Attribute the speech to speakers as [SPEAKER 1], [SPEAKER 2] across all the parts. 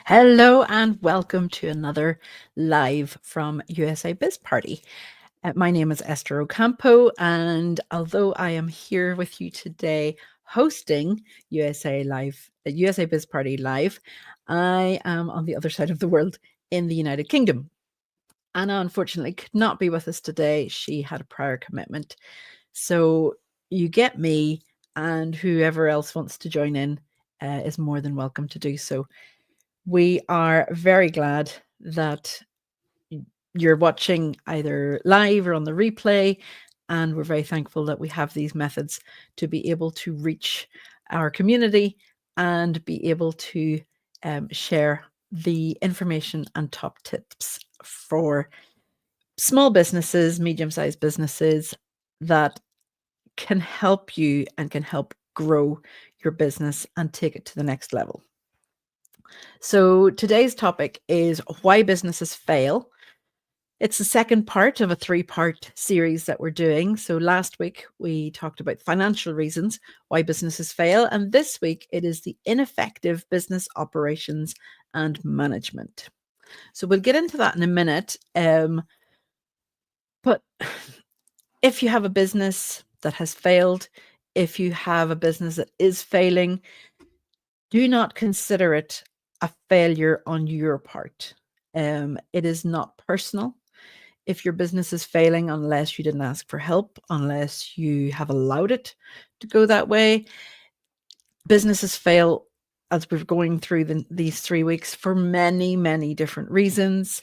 [SPEAKER 1] Hello and welcome to another live from USA Biz Party. My name is Esther Ocampo, and although I am here with you today hosting USA Biz Party Live, I am on the other side of the world in the United Kingdom. Anna unfortunately could not be with us today. She had a prior commitment. So you get me, and whoever else wants to join in is more than welcome to do so. We are very glad that you're watching either live or on the replay, and we're very thankful that we have these methods to be able to reach our community and be able to share the information and top tips for small businesses, medium-sized businesses that can help you and can help grow your business and take it to the next level. So today's topic is why businesses fail. It's the second part of a 3-part series that we're doing. So last week we talked about financial reasons why businesses fail. And this week it is the ineffective business operations and management. So we'll get into that in a minute. But if you have a business that has failed, if you have a business that is failing, do not consider it a failure on your part. It is not personal. If your business is failing, unless you didn't ask for help, unless you have allowed it to go that way, businesses fail as we're going through these 3 weeks for many, many different reasons.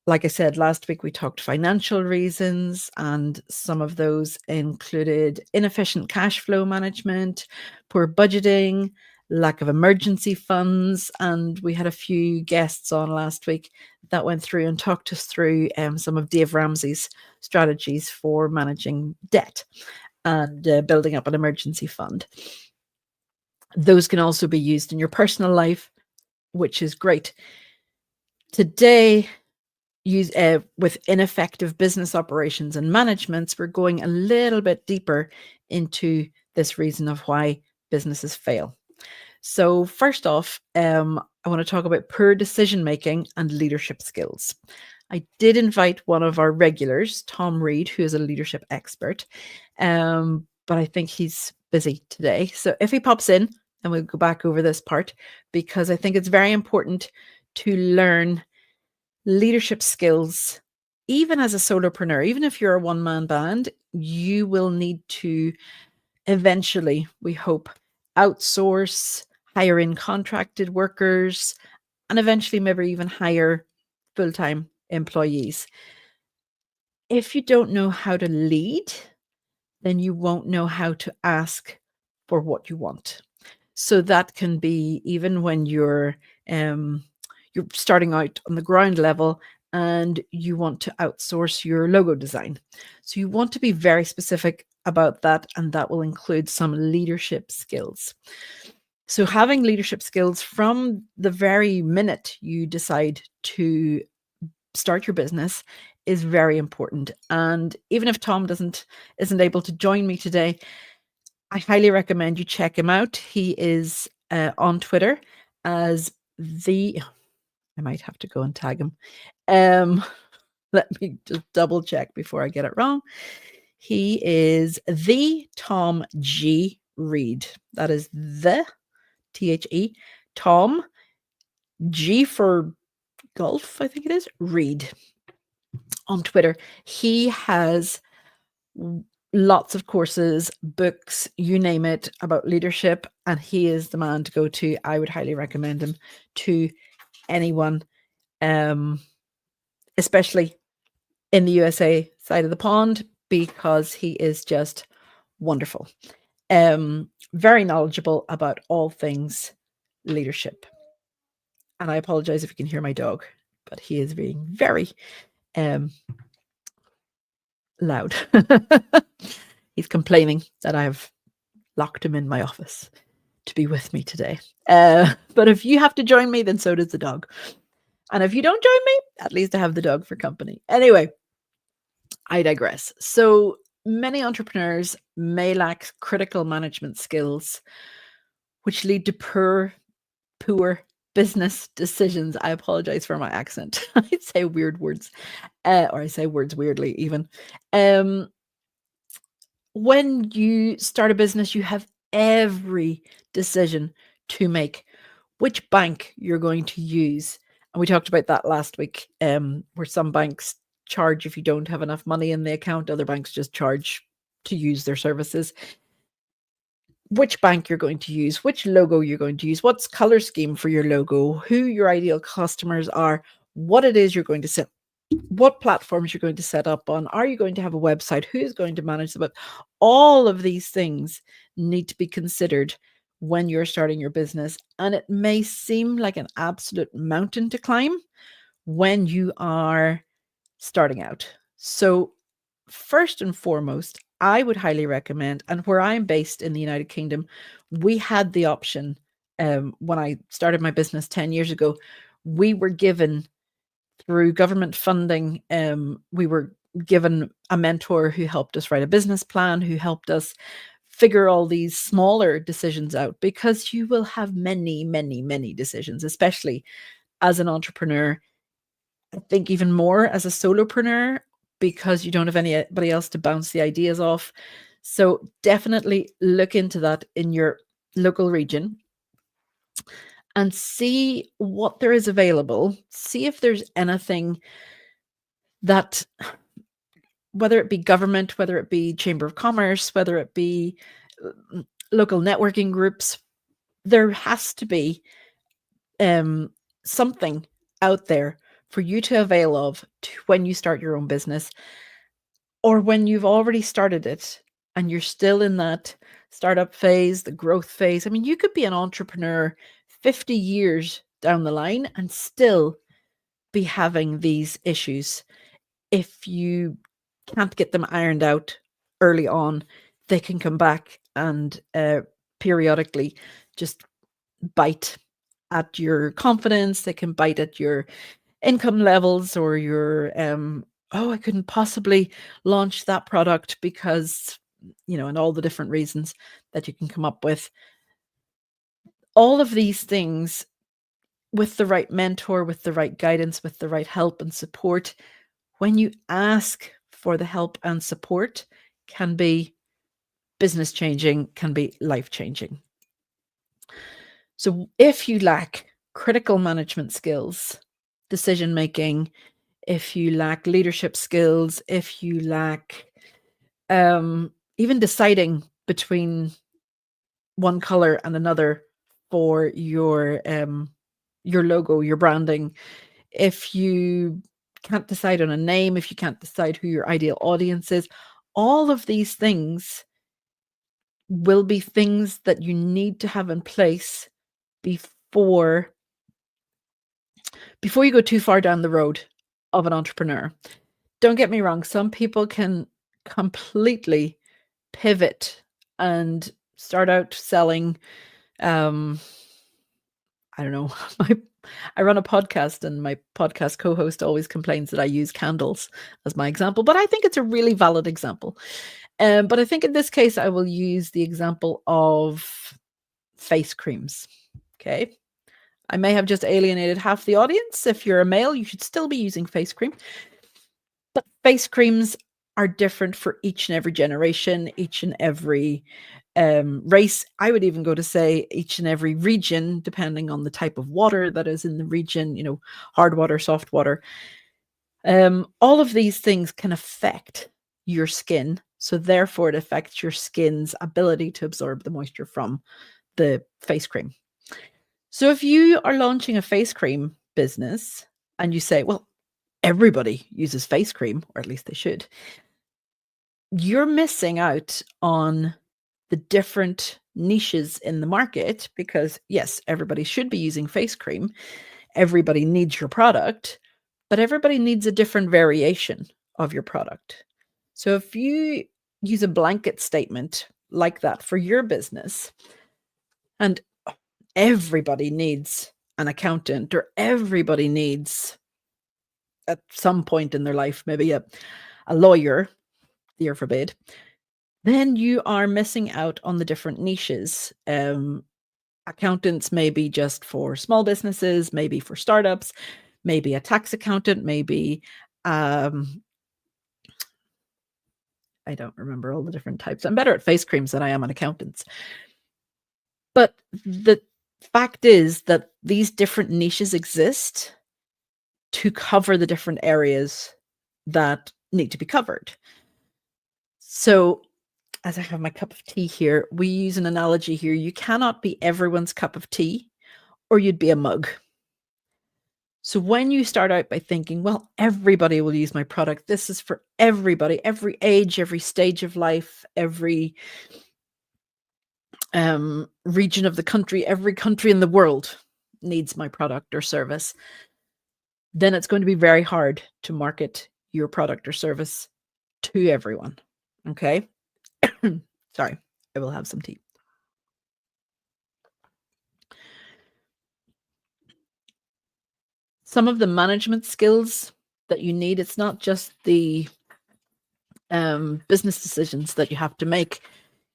[SPEAKER 1] Like I said, last week we talked financial reasons, and some of those included inefficient cash flow management, poor budgeting, lack of emergency funds, and we had a few guests on last week that went through and talked us through some of Dave Ramsey's strategies for managing debt and building up an emergency fund. Those can also be used in your personal life, which is great. Today, with ineffective business operations and managements, we're going a little bit deeper into this reason of why businesses fail. So first off, I want to talk about poor decision making and leadership skills. I did invite one of our regulars, Tom Reed, who is a leadership expert, but I think he's busy today. So if he pops in, then we'll go back over this part, because I think it's very important to learn leadership skills. Even as a solopreneur, even if you're a one-man band, you will need to eventually, we hope, outsource, hire in contracted workers, and eventually maybe even hire full-time employees. If you don't know how to lead, then you won't know how to ask for what you want. So that can be even when you're starting out on the ground level and you want to outsource your logo design. So you want to be very specific about that, and that will include some leadership skills. So having leadership skills from the very minute you decide to start your business is very important. And even if Tom isn't able to join me today, I highly recommend you check him out. He is on Twitter as I might have to go and tag him. Let me just double check before I get it wrong. He is the Tom G. Reed. That is the THE Tom G for golf, I think it is, Reed on Twitter. He has lots of courses, books, you name it, about leadership, and he is the man to go to. I would highly recommend him to anyone, especially in the USA side of the pond, because he is just wonderful. Very knowledgeable about all things leadership. And I apologize if you can hear my dog, but he is being very loud. He's complaining that I've locked him in my office to be with me today. But if you have to join me, then so does the dog. And if you don't join me, at least I have the dog for company. Anyway, I digress. So many entrepreneurs may lack critical management skills, which lead to poor business decisions. I apologize for my accent. I say weird words, or I say words weirdly even. Um, when you start a business, you have every decision to make. Which bank you're going to use. And we talked about that last week, where some banks charge if you don't have enough money in the account, other banks just charge to use their services. Which bank you're going to use, which logo you're going to use, what's color scheme for your logo, who your ideal customers are, what it is you're going to set, what platforms you're going to set up on, are you going to have a website, who's going to manage the web. All of these things need to be considered when you're starting your business, and it may seem like an absolute mountain to climb when you are starting out. So first and foremost, I would highly recommend, and where I'm based in the United Kingdom, we had the option, when I started my business 10 years ago, we were given through government funding, we were given a mentor who helped us write a business plan, who helped us figure all these smaller decisions out, because you will have many, many, many decisions, especially as an entrepreneur. I think even more as a solopreneur, because you don't have anybody else to bounce the ideas off. So definitely look into that in your local region and see what there is available. See if there's anything that, whether it be government, whether it be Chamber of Commerce, whether it be local networking groups, there has to be something out there for you to avail of when you start your own business, or when you've already started it and you're still in that startup phase, the growth phase. I mean, you could be an entrepreneur 50 years down the line and still be having these issues. If you can't get them ironed out early on, they can come back and periodically just bite at your confidence. They can bite at your income levels, or your oh, I couldn't possibly launch that product because, and all the different reasons that you can come up with. All of these things, with the right mentor, with the right guidance, with the right help and support, when you ask for the help and support, can be business changing, can be life changing. So if you lack critical management skills, decision making, if you lack leadership skills, if you lack even deciding between one color and another for your logo, your branding, if you can't decide on a name, if you can't decide who your ideal audience is, all of these things will be things that you need to have in place before you go too far down the road of an entrepreneur. Don't get me wrong, some people can completely pivot and start out selling, I don't know, I run a podcast, and my podcast co-host always complains that I use candles as my example, but I think it's a really valid example. But I think in this case, I will use the example of face creams. Okay. I may have just alienated half the audience. If you're a male, you should still be using face cream. But face creams are different for each and every generation, each and every race. I would even go to say each and every region, depending on the type of water that is in the region, hard water, soft water. All of these things can affect your skin. So therefore, it affects your skin's ability to absorb the moisture from the face cream. So if you are launching a face cream business and you say, well, everybody uses face cream, or at least they should, you're missing out on the different niches in the market, because yes, everybody should be using face cream. Everybody needs your product, but everybody needs a different variation of your product. So if you use a blanket statement like that for your business, and everybody needs an accountant, or everybody needs at some point in their life, maybe a lawyer, dear forbid, then you are missing out on the different niches. Accountants may be just for small businesses, maybe for startups, maybe a tax accountant, maybe I don't remember all the different types. I'm better at face creams than I am on accountants. But the fact is that these different niches exist to cover the different areas that need to be covered. So, as I have my cup of tea here, we use an analogy here. You cannot be everyone's cup of tea, or you'd be a mug. So when you start out by thinking, well, everybody will use my product, this is for everybody, every age, every stage of life, every region of the country, every country in the world needs my product or service, then it's going to be very hard to market your product or service to everyone. Okay. Sorry, I will have some tea. Some of the management skills that you need, it's not just the business decisions that you have to make.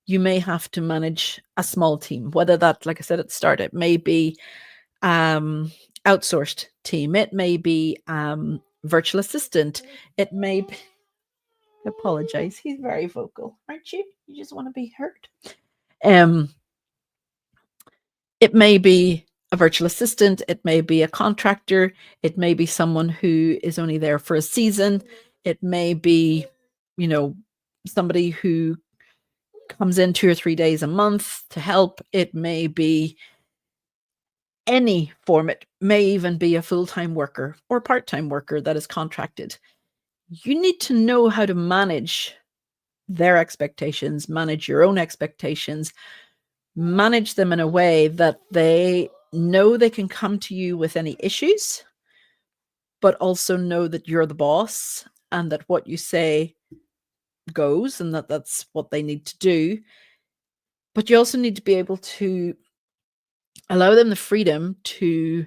[SPEAKER 1] You may have to manage a small team, whether that, like I said at the start, it may be outsourced team, it may be virtual assistant, it may be, apologize, he's very vocal, aren't you? You just want to be heard. It may be a virtual assistant, it may be a contractor, it may be someone who is only there for a season, it may be, you know, somebody who comes in 2 or 3 days a month to help. It may be any form. It may even be a full-time worker or part-time worker that is contracted. You need to know how to manage their expectations, manage your own expectations, manage them in a way that they know they can come to you with any issues, but also know that you're the boss and that what you say goes and that that's what they need to do. But you also need to be able to allow them the freedom to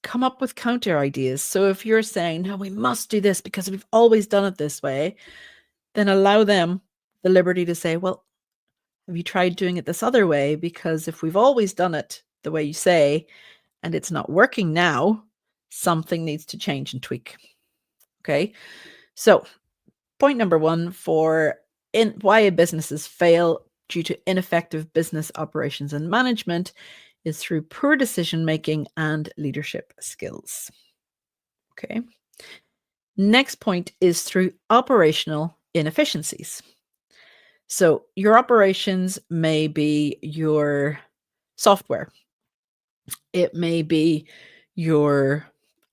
[SPEAKER 1] come up with counter ideas. So if you're saying, no, we must do this because we've always done it this way, then allow them the liberty to say, well, have you tried doing it this other way? Because if we've always done it the way you say, and it's not working now, something needs to change and tweak. Okay. So point number one for why businesses fail due to ineffective business operations and management is through poor decision making and leadership skills. Okay. Next point is through operational inefficiencies. So your operations may be your software, it may be your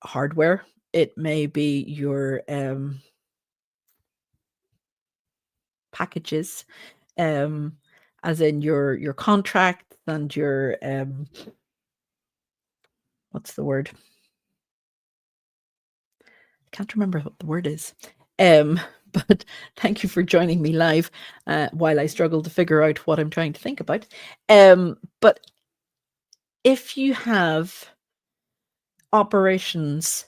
[SPEAKER 1] hardware, it may be your packages, as in your contract and your what's the word? I can't remember what the word is. But thank you for joining me live while I struggle to figure out what I'm trying to think about. But if you have operations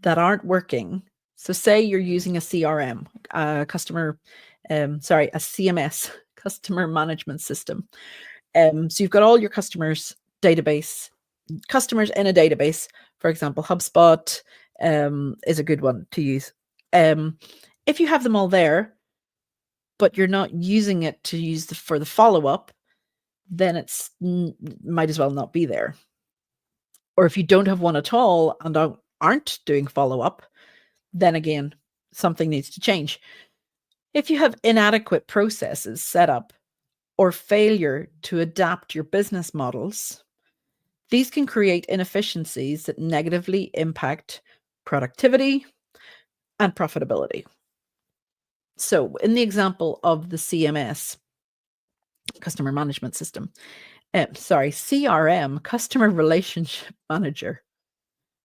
[SPEAKER 1] that aren't working, so say you're using a CRM, a CMS, customer management system. So you've got all your customers in a database. For example, HubSpot is a good one to use. If you have them all there, but you're not using it to use for the follow-up, then it's might as well not be there. Or if you don't have one at all and aren't doing follow-up, then again, something needs to change. If you have inadequate processes set up or failure to adapt your business models, these can create inefficiencies that negatively impact productivity and profitability. So in the example of the CMS, customer management system, CRM, customer relationship manager.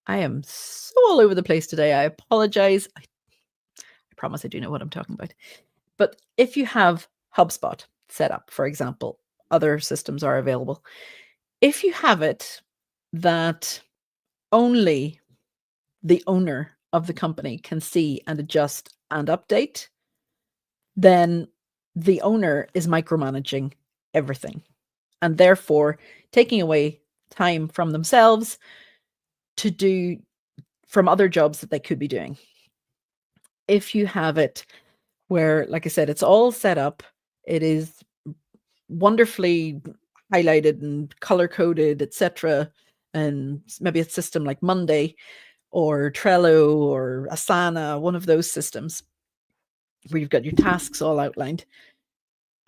[SPEAKER 1] I am so all over the place today. I apologize. I promise I do know what I'm talking about. But if you have HubSpot set up, for example, other systems are available. If you have it that only the owner of the company can see and adjust and update, then the owner is micromanaging everything. and therefore taking away time from themselves to do from other jobs that they could be doing. If you have it where, like I said, it's all set up, it is wonderfully highlighted and color coded, etc., and maybe a system like Monday or Trello or Asana, one of those systems where you've got your tasks all outlined.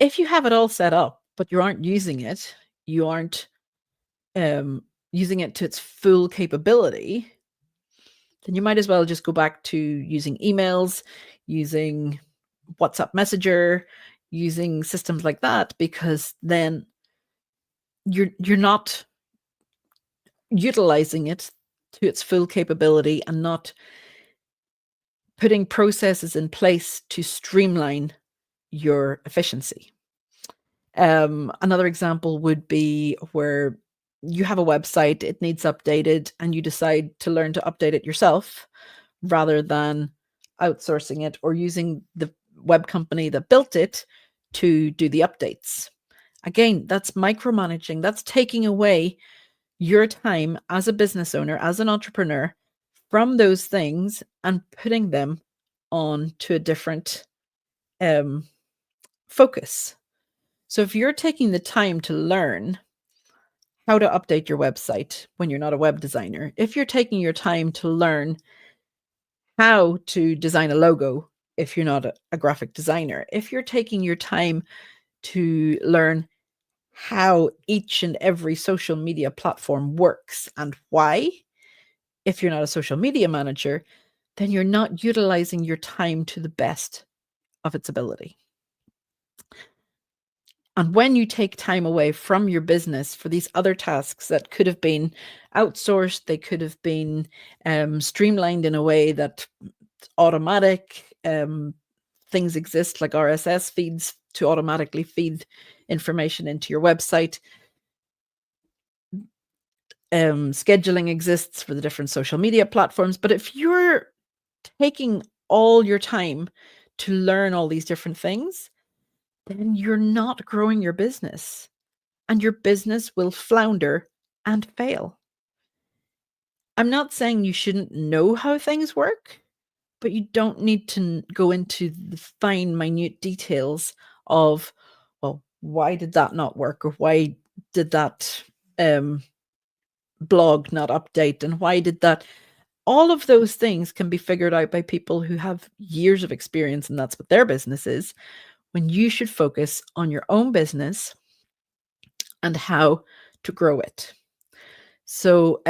[SPEAKER 1] If you have it all set up, but you aren't using it, you aren't using it to its full capability, then you might as well just go back to using emails, using WhatsApp Messenger, using systems like that, because then you're not utilizing it to its full capability and not putting processes in place to streamline your efficiency. Another example would be where you have a website, it needs updated, and you decide to learn to update it yourself rather than outsourcing it or using the web company that built it to do the updates. Again, that's micromanaging. That's taking away your time as a business owner, as an entrepreneur, from those things and putting them on to a different focus. So if you're taking the time to learn how to update your website when you're not a web designer, if you're taking your time to learn how to design a logo if you're not a graphic designer, if you're taking your time to learn how each and every social media platform works and why, if you're not a social media manager, then you're not utilizing your time to the best of its ability. And when you take time away from your business for these other tasks that could have been outsourced, they could have been streamlined in a way that automatic things exist, like RSS feeds to automatically feed information into your website. Scheduling exists for the different social media platforms. But if you're taking all your time to learn all these different things, then you're not growing your business and your business will flounder and fail. I'm not saying you shouldn't know how things work, but you don't need to go into the fine, minute details of, well, why did that not work? Or why did that blog not update? And why did that? All of those things can be figured out by people who have years of experience, and that's what their business is, when you should focus on your own business and how to grow it. So,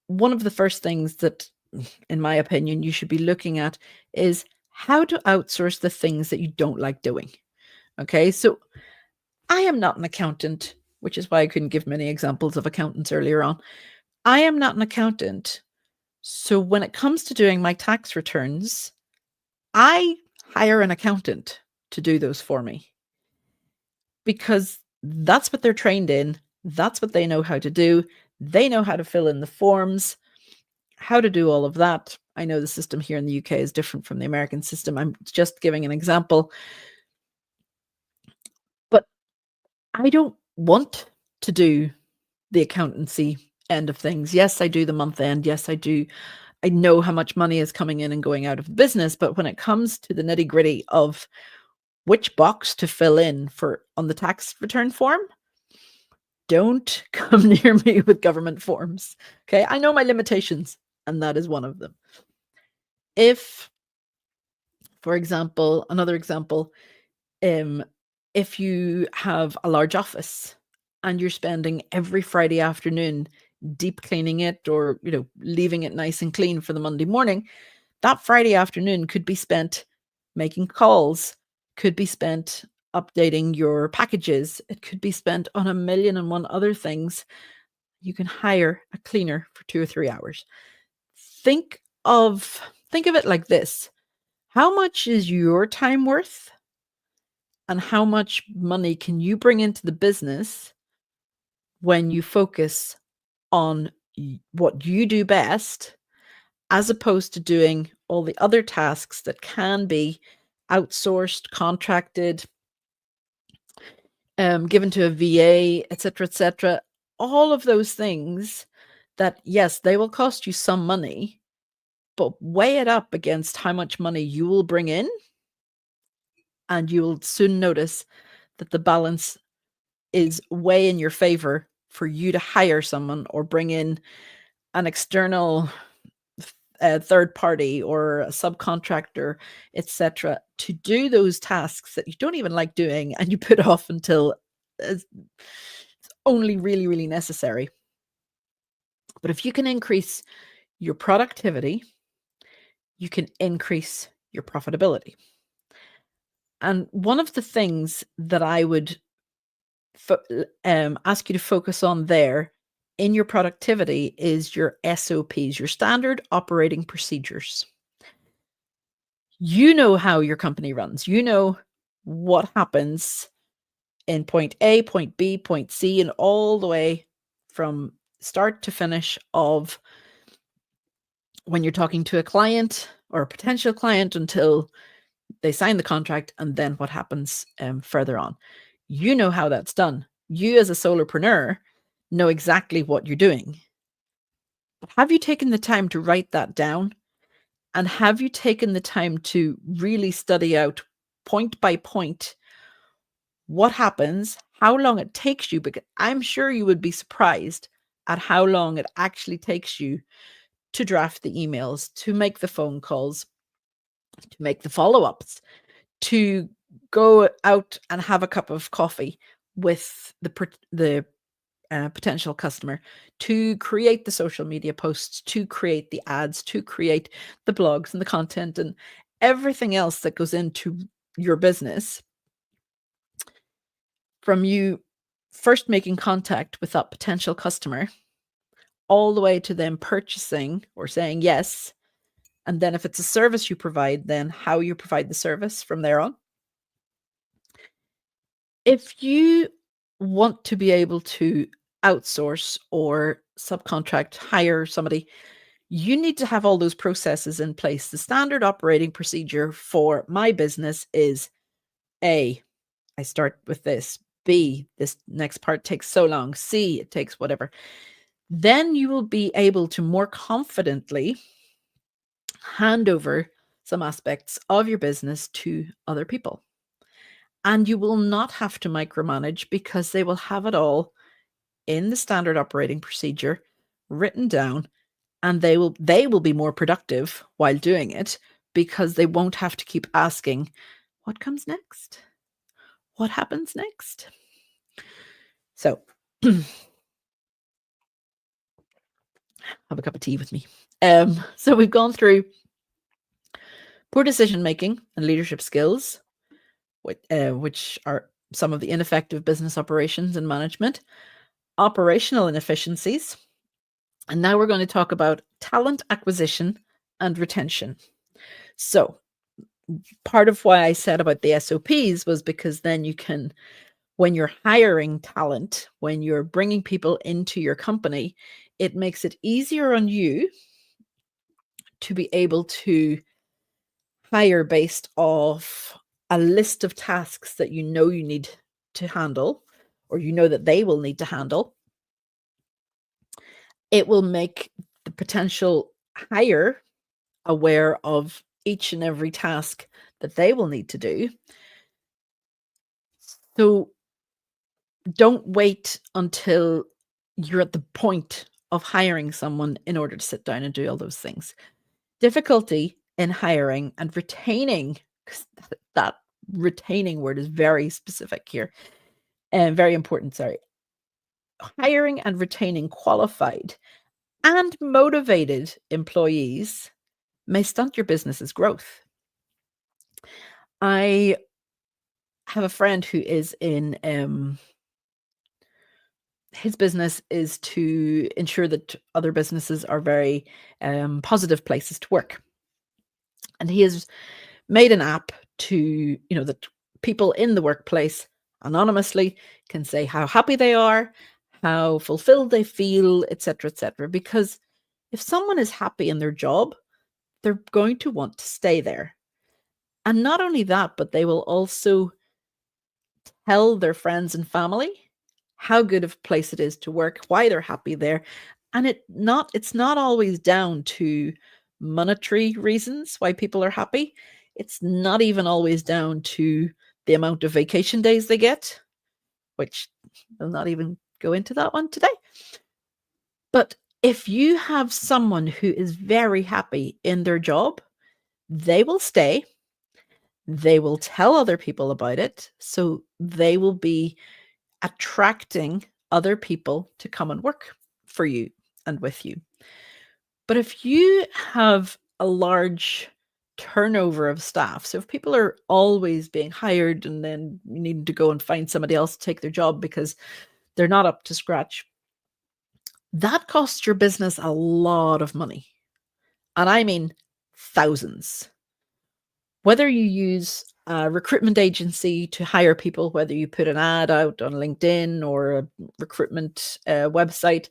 [SPEAKER 1] one of the first things that, in my opinion, you should be looking at is how to outsource the things that you don't like doing. Okay, so I am not an accountant, which is why I couldn't give many examples of accountants earlier on. I am not an accountant. So when it comes to doing my tax returns, I hire an accountant to do those for me because that's what they're trained in. That's what they know how to do. They know how to fill in the forms, how to do all of that. I know the system here in the UK is different from the American system. I'm just giving an example. But I don't want to do the accountancy end of things. Yes, I do the month end. Yes, I do. I know how much money is coming in and going out of the business. But when it comes to the nitty gritty of which box to fill in for on the tax return form, don't come near me with government forms. Okay. I know my limitations, and that is one of them. If, for example, another example, if you have a large office and you're spending every Friday afternoon deep cleaning it or, leaving it nice and clean for the Monday morning, that Friday afternoon could be spent making calls, could be spent updating your packages. It could be spent on 1,000,001 other things. You can hire a cleaner for 2 or 3 hours. Think of it like this. How much is your time worth? And how much money can you bring into the business when you focus on what you do best, as opposed to doing all the other tasks that can be outsourced, contracted, given to a VA, etc., etc. All of those things that, yes, they will cost you some money, but weigh it up against how much money you will bring in, and you will soon notice that the balance is way in your favor for you to hire someone or bring in an external third party or a subcontractor, etc., to do those tasks that you don't even like doing and you put off until it's only really, really necessary. But if you can increase your productivity, you can increase your profitability. And one of the things that I would ask you to focus on there in your productivity is your SOPs, your standard operating procedures. You know how your company runs. You know what happens in point A, point B, point C, and all the way from start to finish of when you're talking to a client or a potential client until they sign the contract, and then what happens further on. You know how that's done. You as a solopreneur know exactly what you're doing. But have you taken the time to write that down? And have you taken the time to really study out point by point what happens, how long it takes you? Because I'm sure you would be surprised at how long it actually takes you to draft the emails, to make the phone calls, to make the follow-ups, to go out and have a cup of coffee with the potential customer, to create the social media posts, to create the ads, to create the blogs and the content and everything else that goes into your business, from you first making contact with that potential customer all the way to them purchasing or saying yes. And then if it's a service you provide, then how you provide the service from there on. If you want to be able to outsource or subcontract, hire somebody, you need to have all those processes in place. The standard operating procedure for my business is A, I start with this. B, this next part takes so long. C, it takes whatever. Then you will be able to more confidently hand over some aspects of your business to other people. And you will not have to micromanage because they will have it all in the standard operating procedure written down, and they will be more productive while doing it because they won't have to keep asking, what comes next? What happens next? So have a cup of tea with me. So we've gone through poor decision making and leadership skills, which are some of the ineffective business operations and management, operational inefficiencies, and now we're going to talk about talent acquisition and retention. So part of why I said about the SOPs was because then you can, when you're hiring talent, when you're bringing people into your company, it makes it easier on you to be able to hire based off a list of tasks that you know you need to handle, or you know that they will need to handle. It will make the potential hire aware of each and every task that they will need to do. So don't wait until you're at the point of hiring someone in order to sit down and do all those things. Difficulty in hiring and retaining, 'cause that retaining word is very specific here and very important. Sorry. Hiring and retaining qualified and motivated employees may stunt your business's growth. I have a friend who is in his business is to ensure that other businesses are very positive places to work. And he has made an app to, that people in the workplace anonymously can say how happy they are, how fulfilled they feel, etc., etc. Because if someone is happy in their job, they're going to want to stay there. And not only that, but they will also tell their friends and family how good of a place it is to work, why they're happy there. And it's not always down to monetary reasons why people are happy. It's not even always down to the amount of vacation days they get, which I'll not even go into that one today. But if you have someone who is very happy in their job, they will stay. They will tell other people about it. So they will be attracting other people to come and work for you and with you. But if you have a large turnover of staff, so if people are always being hired and then you need to go and find somebody else to take their job because they're not up to scratch, that costs your business a lot of money. And I mean thousands. Whether you use a recruitment agency to hire people, whether you put an ad out on LinkedIn or a recruitment website,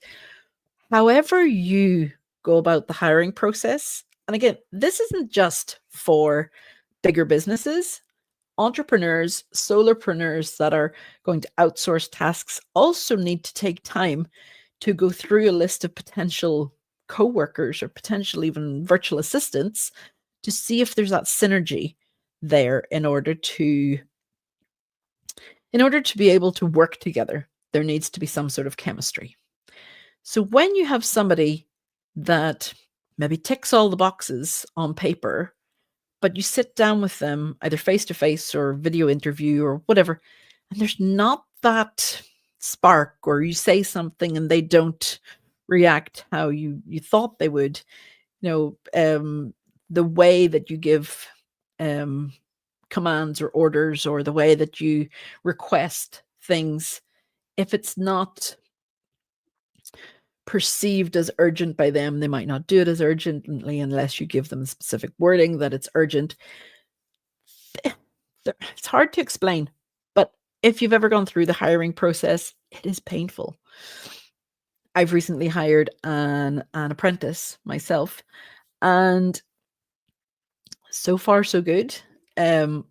[SPEAKER 1] however you go about the hiring process. And again, this isn't just for bigger businesses. Entrepreneurs, solopreneurs that are going to outsource tasks also need to take time to go through a list of potential coworkers or potential even virtual assistants to see if there's that synergy there in order to be able to work together. There needs to be some sort of chemistry. So when you have somebody that maybe ticks all the boxes on paper, but you sit down with them either face to face or video interview or whatever, and there's not that spark, or you say something and they don't react how you thought they would, the way that you give commands or orders, or the way that you request things, if it's not perceived as urgent by them, they might not do it as urgently unless you give them specific wording that it's urgent. It's hard to explain, but if you've ever gone through the hiring process, it is painful. I've recently hired an apprentice myself, and so far so good. But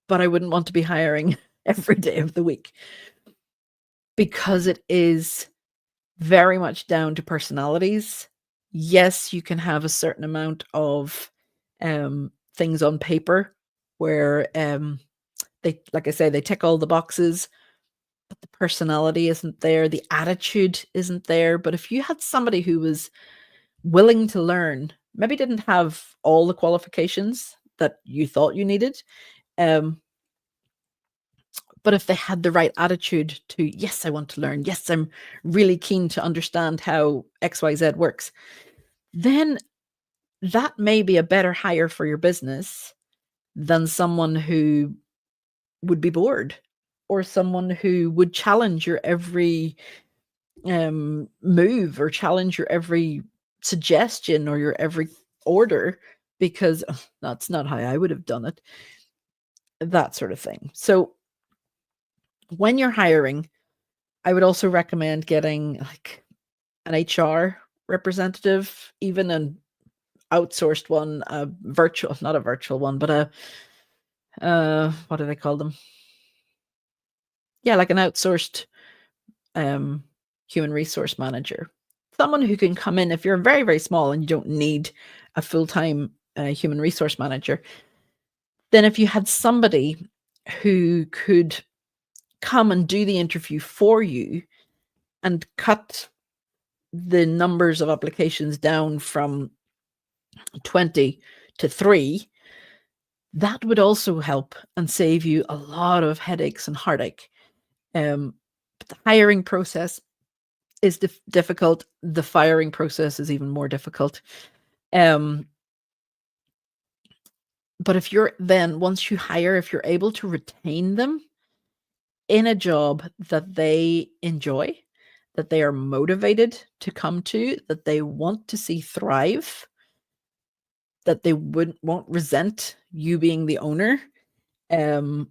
[SPEAKER 1] I wouldn't want to be hiring every day of the week, because it is very much down to personalities. Yes, you can have a certain amount of things on paper where they, like I say, they tick all the boxes, but the personality isn't there, the attitude isn't there. But if you had somebody who was willing to learn, maybe didn't have all the qualifications that you thought you needed, but if they had the right attitude to, yes, I want to learn, yes, I'm really keen to understand how XYZ works, then that may be a better hire for your business than someone who would be bored, or someone who would challenge your every move, or challenge your every suggestion or your every order, because that's not how I would have done it, that sort of thing. So when you're hiring, I would also recommend getting like an HR representative, even an outsourced one, a virtual, not a virtual one, but what do they call them? Yeah, like an outsourced human resource manager. Someone who can come in if you're very, very small and you don't need a full-time human resource manager. Then if you had somebody who could come and do the interview for you and cut the numbers of applications down from 20 to 3, that would also help and save you a lot of headaches and heartache. But the hiring process is difficult. The firing process is even more difficult. But if you're then, once you hire, if you're able to retain them in a job that they enjoy, that they are motivated to come to, that they want to see thrive, that they won't resent you being the owner, you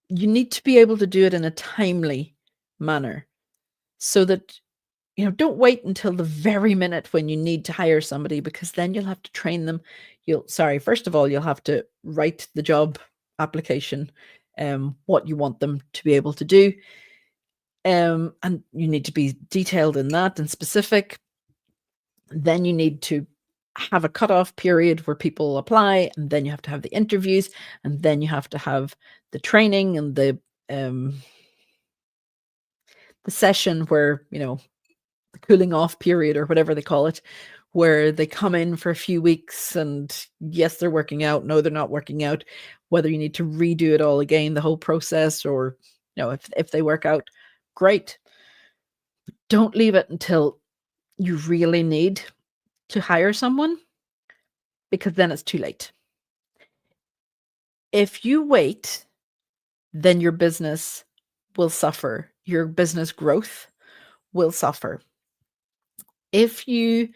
[SPEAKER 1] need to be able to do it in a timely manner, so that, don't wait until the very minute when you need to hire somebody, because then you'll have to train them. First of all, you'll have to write the job application. what you want them to be able to do. And you need to be detailed in that and specific. Then you need to have a cutoff period where people apply, and then you have to have the interviews, and then you have to have the training and the session where, the cooling off period or whatever they call it, where they come in for a few weeks and yes, they're working out. No, they're not working out. Whether you need to redo it all again, the whole process, or, if they work out, great. Don't leave it until you really need to hire someone, because then it's too late. If you wait, then your business will suffer. Your business growth will suffer. If you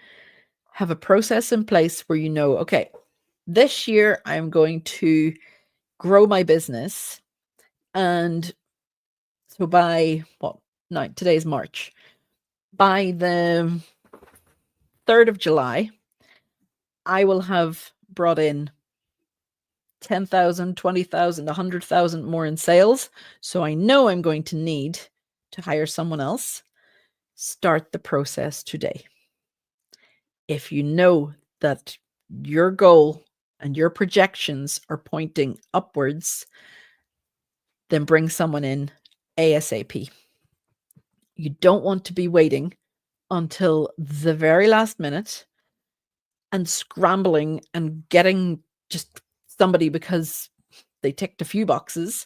[SPEAKER 1] have a process in place where okay, this year I'm going to grow my business, and so by today's March, by the 3rd of July, I will have brought in 10,000, 20,000, 100,000 more in sales. So I know I'm going to need to hire someone else. Start the process today. If you know that your goal and your projections are pointing upwards, then bring someone in ASAP. You don't want to be waiting until the very last minute and scrambling and getting just somebody because they ticked a few boxes.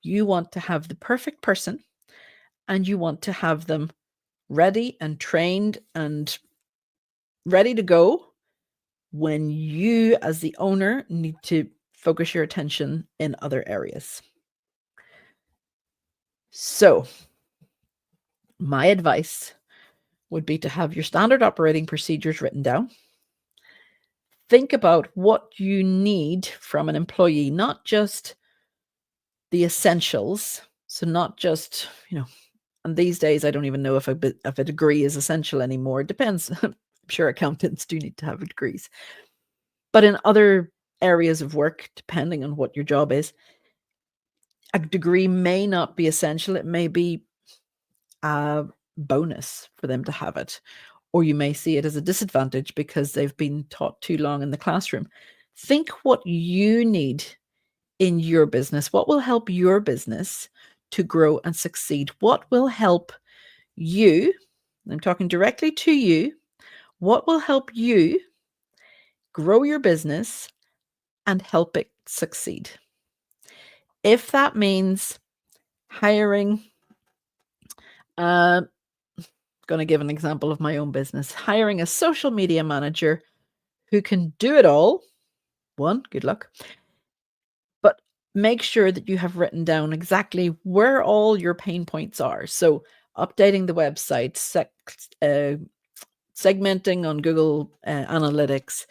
[SPEAKER 1] You want to have the perfect person, and you want to have them ready and trained and ready to go when you, as the owner, need to focus your attention in other areas. So, my advice would be to have your standard operating procedures written down. Think about what you need from an employee, not just the essentials. So not just, and these days, I don't even know if a degree is essential anymore. It depends. I'm sure accountants do need to have degrees. But in other areas of work, depending on what your job is, a degree may not be essential. It may be a bonus for them to have it. Or you may see it as a disadvantage because they've been taught too long in the classroom. Think what you need in your business. What will help your business to grow and succeed? What will help you? I'm talking directly to you. What will help you grow your business and help it succeed? If that means hiring, going to give an example of my own business, hiring a social media manager who can do it all. One, good luck. But make sure that you have written down exactly where all your pain points are. So updating the website, segmenting on Google Analytics,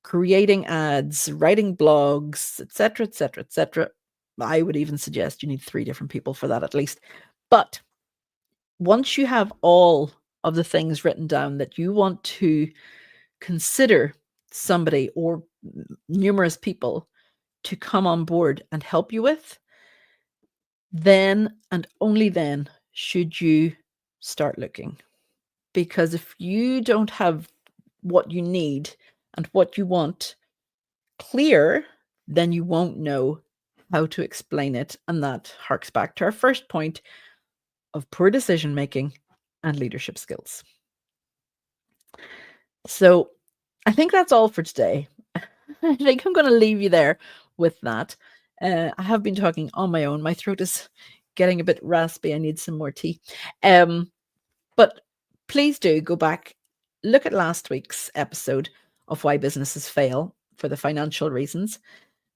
[SPEAKER 1] creating ads, writing blogs, etc., etc., etc. I would even suggest you need 3 different people for that at least. But once you have all of the things written down that you want to consider somebody or numerous people to come on board and help you with, then and only then should you start looking. Because if you don't have what you need and what you want clear, then you won't know how to explain it. And that harks back to our first point of poor decision making and leadership skills. So I think that's all for today. I think I'm going to leave you there with that. I have been talking on my own. My throat is getting a bit raspy. I need some more tea. But please do go back, look at last week's episode of why businesses fail for the financial reasons.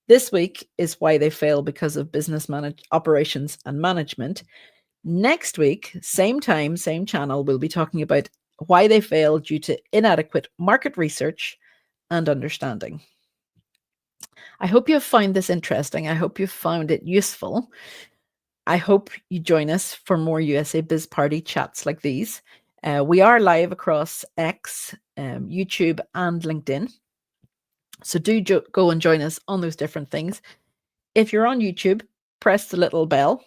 [SPEAKER 1] This week is why they fail because of business operations and management. Next week, same time, same channel, we'll be talking about why they fail due to inadequate market research and understanding. I hope you have found this interesting. I hope you found it useful. I hope you join us for more USA Biz Party chats like these. We are live across X, YouTube, and LinkedIn. So do go and join us on those different things. If you're on YouTube, press the little bell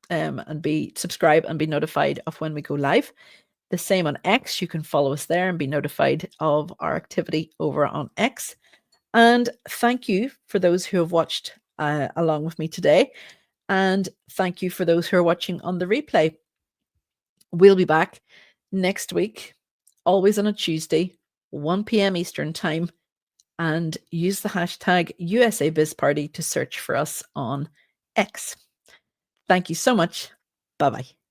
[SPEAKER 1] and subscribe and be notified of when we go live. The same on X. You can follow us there and be notified of our activity over on X. And thank you for those who have watched along with me today. And thank you for those who are watching on the replay. We'll be back next week, always on a Tuesday, 1 p.m. Eastern Time. And use the hashtag USABizParty to search for us on X. Thank you so much. Bye-bye.